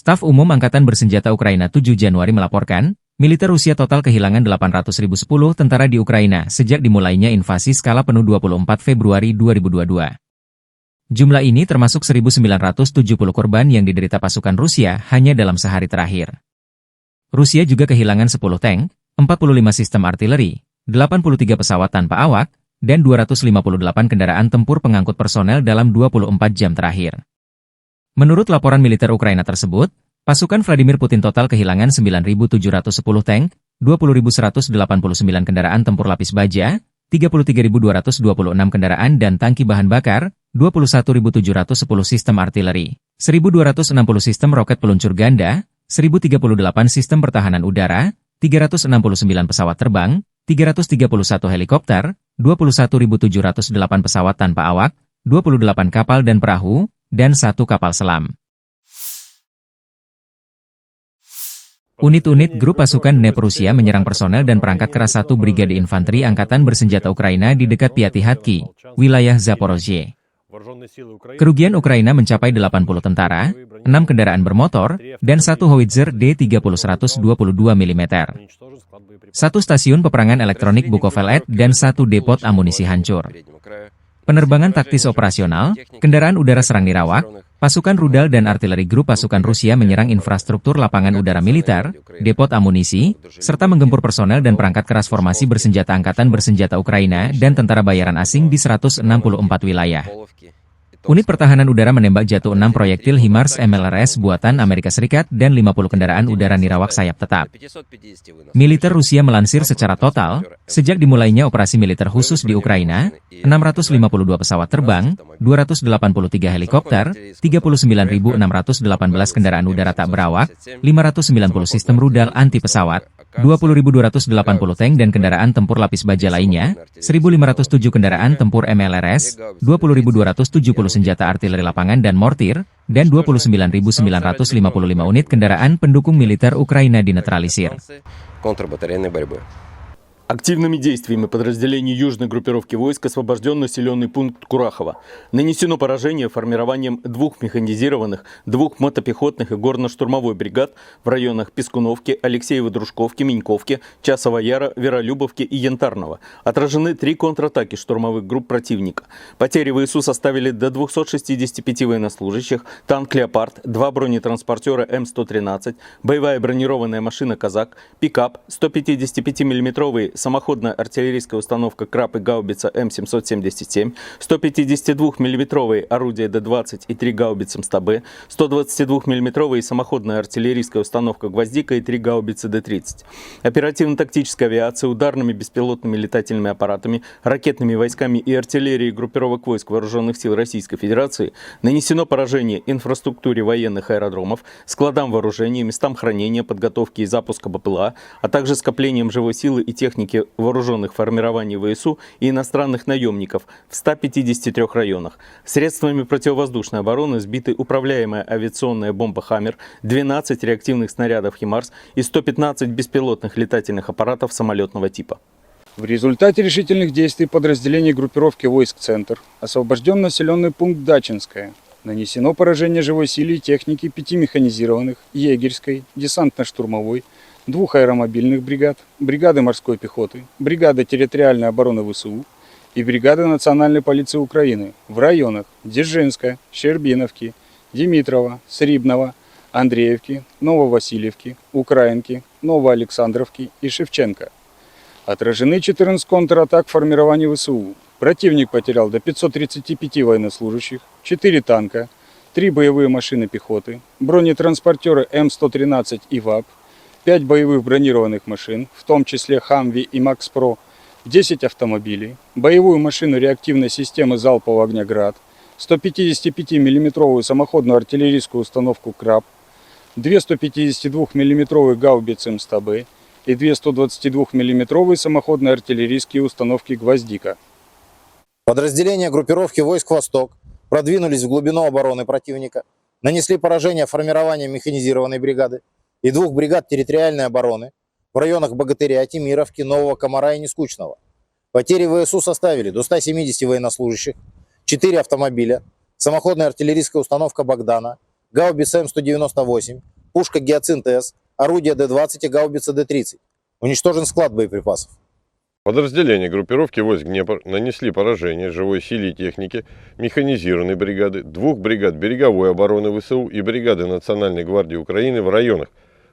Staf Umum Angkatan Bersenjata Ukraina 7 Januari melaporkan, militer Rusia total kehilangan 800.010 tentara di Ukraina sejak dimulainya invasi skala penuh 24 Februari 2022. Jumlah ini termasuk 1.970 korban yang diderita pasukan Rusia hanya dalam sehari terakhir. Rusia juga kehilangan 10 tank, 45 sistem artileri, 83 pesawat tanpa awak, dan 258 kendaraan tempur pengangkut personel dalam 24 jam terakhir. Menurut laporan militer Ukraina tersebut, pasukan Vladimir Putin total kehilangan 9.710 tank, 20.189 kendaraan tempur lapis baja, 33.226 kendaraan dan tangki bahan bakar, 21.710 sistem artileri, 1.260 sistem roket peluncur ganda, 1.038 sistem pertahanan udara, 369 pesawat terbang, 331 helikopter, 21.708 pesawat tanpa awak, 28 kapal dan perahu, dan 1 kapal selam. Unit-unit grup pasukan NEP Rusia menyerang personel dan perangkat keras 1 Brigade Infanteri Angkatan Bersenjata Ukraina di dekat Piatihatki, wilayah Zaporozhye. Kerugian Ukraina mencapai 80 tentara, 6 kendaraan bermotor, dan 1 howitzer D30-122 mm. 1 stasiun peperangan elektronik Bukovelet dan 1 depot amunisi hancur. Penerbangan taktis operasional, kendaraan udara serang nirawak, pasukan rudal dan artileri grup pasukan Rusia menyerang infrastruktur lapangan udara militer, depot amunisi, serta menggempur personel dan perangkat keras formasi bersenjata Angkatan Bersenjata Ukraina dan tentara bayaran asing di 164 wilayah. Unit pertahanan udara menembak jatuh 6 proyektil HIMARS MLRS buatan Amerika Serikat dan 50 kendaraan udara nirawak sayap tetap. Militer Rusia melansir secara total, sejak dimulainya operasi militer khusus di Ukraina, 652 pesawat terbang, 283 helikopter, 39.618 kendaraan udara tak berawak, 590 sistem rudal anti pesawat, 20.280 tank dan kendaraan tempur lapis baja lainnya, 1.507 kendaraan tempur MLRS, 20.270 senjata artileri lapangan dan mortir, dan 29.955 unit kendaraan pendukung militer Ukraina dinetralisir. Активными действиями подразделений южной группировки войск освобожден населенный пункт Курахово. Нанесено поражение формированием 2 механизированных, 2 мотопехотных и горно-штурмовой бригад в районах Пескуновки, Алексеево-Дружковки, Меньковки, Часова Яра, Веролюбовки и Янтарного. Отражены 3 контратаки штурмовых групп противника. Потери ВСУ составили до 265 военнослужащих, танк «Леопард», 2 бронетранспортера М113, боевая бронированная машина «Казак», пикап, 155 мм самоходная артиллерийская установка «Краб» и гаубица М777, 152 мм орудие Д-20 и 3 гаубицы МСТБ, 122 мм самоходная артиллерийская установка «Гвоздика» и 3 гаубицы Д-30. Оперативно-тактическая авиация, ударными беспилотными летательными аппаратами, ракетными войсками и артиллерией группировок войск Вооруженных сил Российской Федерации нанесено поражение инфраструктуре военных аэродромов, складам вооружения, местам хранения, подготовки и запуска БПЛА, а также скоплениям живой силы и техники вооруженных формирований ВСУ и иностранных наемников в 153 районах. Средствами противовоздушной обороны сбиты управляемая авиационная бомба «Хаммер», 12 реактивных снарядов «Химарс» и 115 беспилотных летательных аппаратов самолетного типа. В результате решительных действий подразделений группировки войск «Центр» освобожден населенный пункт Дачинское. Нанесено поражение живой силе и техники 5 механизированных, егерской, десантно-штурмовой, 2 аэромобильных бригад, бригады морской пехоты, бригады территориальной обороны ВСУ и бригады Национальной полиции Украины в районах Дзержинска, Щербиновки, Димитрова, Срибного, Андреевки, Нововасильевки, Украинки, Новоалександровки и Шевченко. Отражены 14 контратак формирований ВСУ. Противник потерял до 535 военнослужащих, 4 танка, 3 боевые машины пехоты, бронетранспортеры М113 и ВАП, 5 боевых бронированных машин, в том числе «Хамви» и «Макс-Про», 10 автомобилей, боевую машину реактивной системы залпового огня «Град», 155 мм самоходную артиллерийскую установку «Краб», 2 152 мм гаубицы МСТБ и 2 122 мм самоходные артиллерийские установки «Гвоздика». Подразделения группировки войск «Восток» продвинулись в глубину обороны противника, нанесли поражение формированием механизированной бригады и 2 бригад территориальной обороны в районах Богатыря, Тимировки, Нового Комара и Нескучного. Потери ВСУ составили до 170 военнослужащих, 4 автомобиля, самоходная артиллерийская установка «Богдана», гаубица М198, пушка «Гиацинт-С», орудие Д-20 и гаубица Д-30. Уничтожен склад боеприпасов. Подразделения группировки войск «Днепр» нанесли поражение живой силе и технике механизированной бригады, 2 бригад береговой обороны ВСУ и бригады Национальной гвардии Украины в районах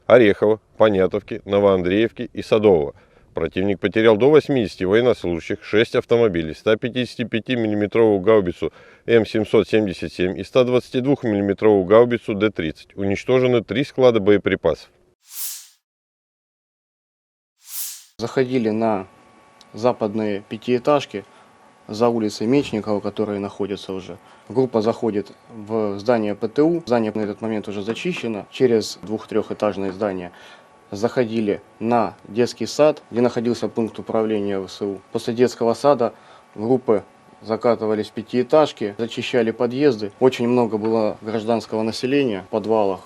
Орехова, Понятовки, Новоандреевки и Садового. Противник потерял до 80 военнослужащих, 6 автомобилей, 155 мм гаубицу М777 и 122 мм гаубицу Д-30. Уничтожены 3 склада боеприпасов. Заходили на западные пятиэтажки за улицей Мечникова, которые находятся уже. Группа заходит в здание ПТУ. Здание на этот момент уже зачищено. Через 2-3-этажное здание заходили на детский сад, где находился пункт управления ВСУ. После детского сада группы закатывались в пятиэтажки, зачищали подъезды. Очень много было гражданского населения в подвалах.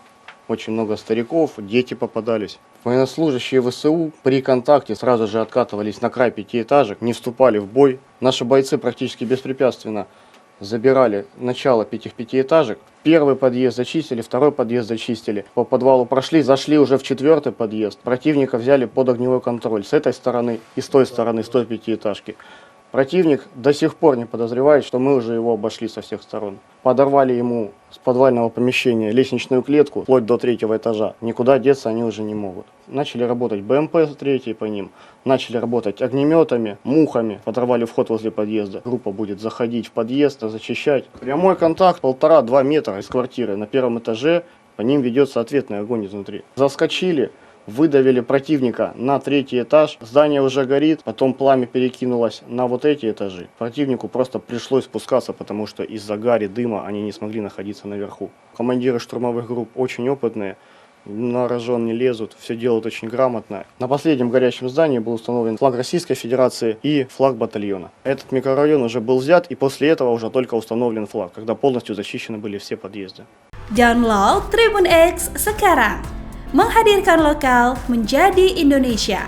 Очень много стариков, дети попадались. Военнослужащие ВСУ при контакте сразу же откатывались на край пятиэтажек, не вступали в бой. Наши бойцы практически беспрепятственно забирали начало этих пятиэтажек. Первый подъезд зачистили, второй подъезд зачистили. По подвалу прошли, зашли уже в 4-й подъезд. Противника взяли под огневой контроль с этой стороны и с той стороны, с той пятиэтажки. Противник до сих пор не подозревает, что мы уже его обошли со всех сторон. Подорвали ему с подвального помещения лестничную клетку, вплоть до 3-го этажа. Никуда деться они уже не могут. Начали работать БМП 3 по ним, начали работать огнеметами, мухами. Подорвали вход возле подъезда. Группа будет заходить в подъезд, зачищать. Прямой контакт 1,5-2 метра из квартиры на 1-м этаже. По ним ведется ответный огонь изнутри. Заскочили. Выдавили противника на 3-й этаж, здание уже горит, потом пламя перекинулось на вот эти этажи. Противнику просто пришлось спускаться, потому что из-за гари, дыма они не смогли находиться наверху. Командиры штурмовых групп очень опытные, на рожон не лезут, все делают очень грамотно. На последнем горящем здании был установлен флаг Российской Федерации и флаг батальона. Этот микрорайон уже был взят, и после этого уже только установлен флаг, когда полностью зачищены были все подъезды. Download Tribun X sekarang. Menghadirkan lokal menjadi Indonesia.